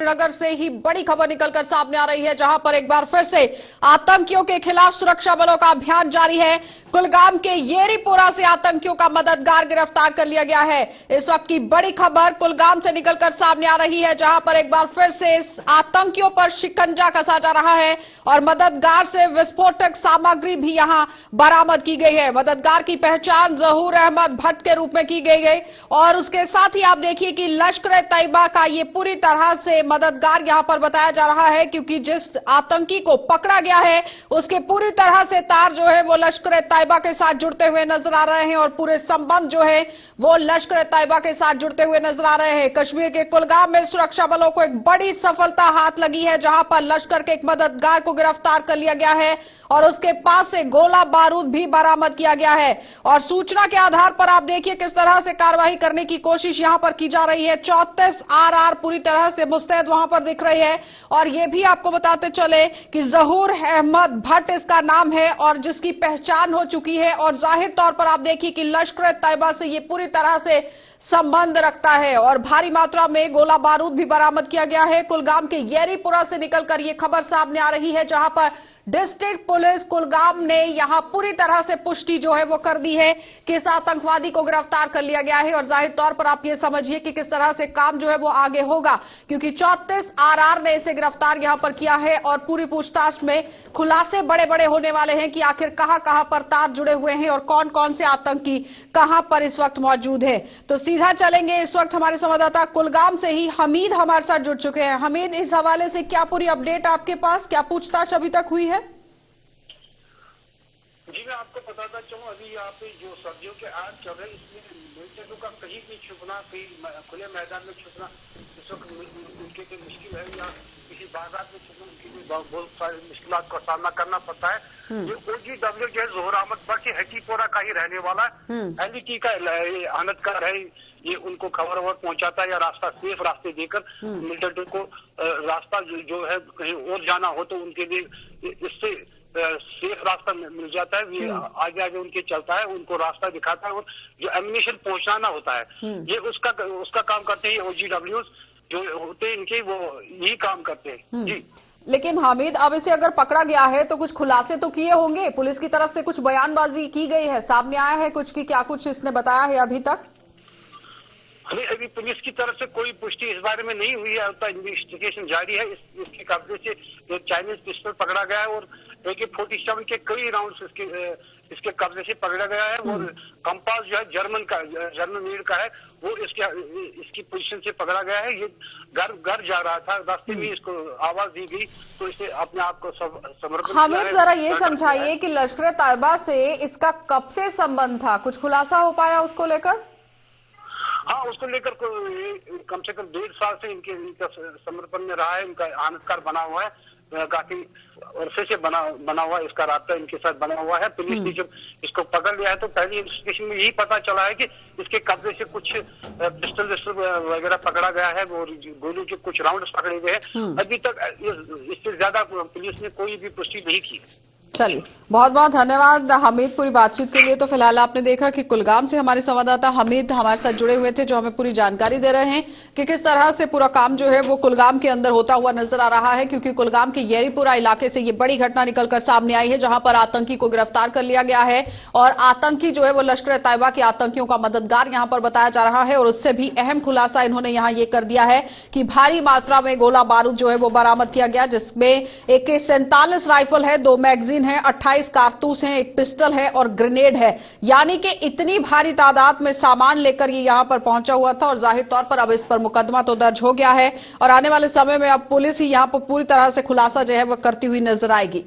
नगर से ही बड़ी खबर निकलकर सामने आ रही है, जहां पर एक बार फिर से आतंकियों के खिलाफ सुरक्षा बलों का अभियान जारी है। कुलगाम के येरीपोरा से आतंकियों का मददगार गिरफ्तार कर लिया गया है। इस वक्त की बड़ी खबर कुलगाम से निकलकर सामने आ रही है, जहां पर एक बार फिर से आतंकियों पर शिकंजा कसा जा रहा है और मददगार से विस्फोटक सामग्री भी यहां बरामद की गई है। मददगार की पहचान जहूर अहमद भट्ट के रूप में की गई और उसके साथ ही आप देखिए कि लश्कर-ए-तैयबा का ये पूरी तरह से मददगार यहां पर बताया जा रहा है, क्योंकि जिस आतंकी को पकड़ा गया है उसके पूरी तरह से तार जो है वो लश्कर-ए-तैयबा के साथ जुड़ते हुए नजर आ रहे हैं और पूरे संबंध जो है वो लश्कर-ए-तैयबा के साथ जुड़ते हुए नजर आ रहे हैं। कश्मीर के कुलगाम में सुरक्षा बलों को एक बड़ी सफलता हाथ लगी है, जहां पर लश्कर के एक मददगार को गिरफ्तार कर लिया गया है और उसके पास से गोला बारूद भी बरामद किया गया है। और सूचना के आधार पर आप देखिए किस तरह से कार्रवाई करने की कोशिश यहां पर की जा रही है। 34 RR पूरी तरह से मुस्तैद वहां पर दिख रही है और ये भी आपको बताते चले कि जहूर अहमद भट्ट इसका नाम है और जिसकी पहचान हो चुकी है और जाहिर तौर पर आप देखिए कि लश्कर-ए-तैयबा से ये पूरी तरह से संबंध रखता है और भारी मात्रा में गोला बारूद भी बरामद किया गया है। कुलगाम के येरीपोरा से निकलकर यह खबर सामने आ रही है, जहां पर डिस्ट्रिक्ट पुलिस कुलगाम ने यहां पूरी तरह से पुष्टि जो है वो कर दी है कि इस आतंकवादी को गिरफ्तार कर लिया गया है। और जाहिर तौर पर आप ये समझिए कि किस तरह से काम जो है वो आगे होगा, क्योंकि 34 RR ने इसे गिरफ्तार यहां पर किया है और पूरी पूछताछ में खुलासे बड़े बड़े होने वाले हैं कि आखिर कहां कहां पर तार जुड़े हुए हैं और कौन कौन से आतंकी कहां पर इस वक्त मौजूद है। तो सीधा चलेंगे, इस वक्त हमारे संवाददाता कुलगाम से ही हमीद हमारे साथ जुड़ चुके हैं। हमीद, इस हवाले से क्या पूरी अपडेट आपके पास, क्या पूछताछ अभी तक हुई है? जी मैं आपको बताता चलूं, अभी यहाँ पे जो सर्दियों के आग चल रहे हैं इसमें मिलिटेंटों का कहीं भी छुपना, कहीं खुले मैदान में छुपना इस वक्त उनके लिए मुश्किल है, या किसी बाजार में छुपना उनके लिए बहुत सारी मुश्किलों का सामना करना पड़ता है। ये OGW जो है जहूर अहमद भट्ट येरीपोरा का ही रहने वाला है, LET का अहमदकार है। ये उनको खबर पहुंचाता है या रास्ता सेफ रास्ते देकर मिलिटेंटों को रास्ता जो है कहीं और जाना हो तो उनके लिए इससे सेफ रास्ता मिल जाता है। ये आगे आगे उनके चलता है, उनको रास्ता दिखाता है और जो एम्युनिशन पहुंचाना होता है ये उसका काम करते हैं। OGWs जो होते हैं इनके वो यही काम करते हैं। जी लेकिन हामिद, अब इसे अगर पकड़ा गया है तो कुछ खुलासे तो किए होंगे, पुलिस की तरफ से कुछ बयानबाजी की गई है, सामने आया है कुछ की क्या कुछ इसने बताया है अभी तक? अभी पुलिस की तरफ से कोई पुष्टि इस बारे में नहीं हुई है, तो इन्वेस्टिगेशन जारी है। इसके कब्जे से जो चाइनीज पिस्टल पकड़ा गया है और AK-47 के कई राउंड इसके कब्जे से पकड़ा गया है और कंपास जो है जर्मन मेड का है वो इसकी पोजीशन से पकड़ा गया है। ये घर जा रहा था, रास्ते में इसको आवाज दी गई तो इसे अपने आप को समर्पण किया है। हमें जरा ये समझाइए कि लश्कर-ए-तैयबा से इसका कब से संबंध था, कुछ खुलासा हो पाया उसको लेकर? हाँ, उसको लेकर कम से कम 1.5 साल से इनका समर्पण में रहा है, इनका अहमदकार बना हुआ है, काफी अरसे से बना हुआ है, इसका रास्ता इनके साथ बना हुआ है। पुलिस ने जब इसको पकड़ लिया है तो पहली इन्वेस्टिगेशन में यही पता चला है कि इसके कब्जे से कुछ पिस्टल वगैरह पकड़ा गया है और गोली के कुछ राउंड्स पकड़े गए हैं। अभी तक इससे ज्यादा पुलिस ने कोई भी पुष्टि नहीं की। चलिए, बहुत बहुत धन्यवाद हमीद पूरी बातचीत के लिए। तो फिलहाल आपने देखा कि कुलगाम से हमारे संवाददाता हमीद हमारे साथ जुड़े हुए थे, जो हमें पूरी जानकारी दे रहे हैं कि किस तरह से पूरा काम जो है वो कुलगाम के अंदर होता हुआ नजर आ रहा है, क्योंकि कुलगाम के येरीपोरा इलाके से ये बड़ी घटना निकलकर सामने आई है, जहां पर आतंकी को गिरफ्तार कर लिया गया है और आतंकी जो है वो लश्कर-ए-तैयबा के आतंकियों का मददगार यहां पर बताया जा रहा है। और उससे भी अहम खुलासा इन्होंने यहां ये कर दिया है कि भारी मात्रा में गोला बारूद जो है वो बरामद किया गया, जिसमें AK-47 राइफल है, 2 मैगजीन है, 28 कारतूस हैं, एक पिस्टल है और ग्रेनेड है। यानी कि इतनी भारी तादाद में सामान लेकर ये यहां पर पहुंचा हुआ था और जाहिर तौर पर अब इस पर मुकदमा तो दर्ज हो गया है और आने वाले समय में अब पुलिस ही यहां पर पूरी तरह से खुलासा जो है वो करती हुई नजर आएगी।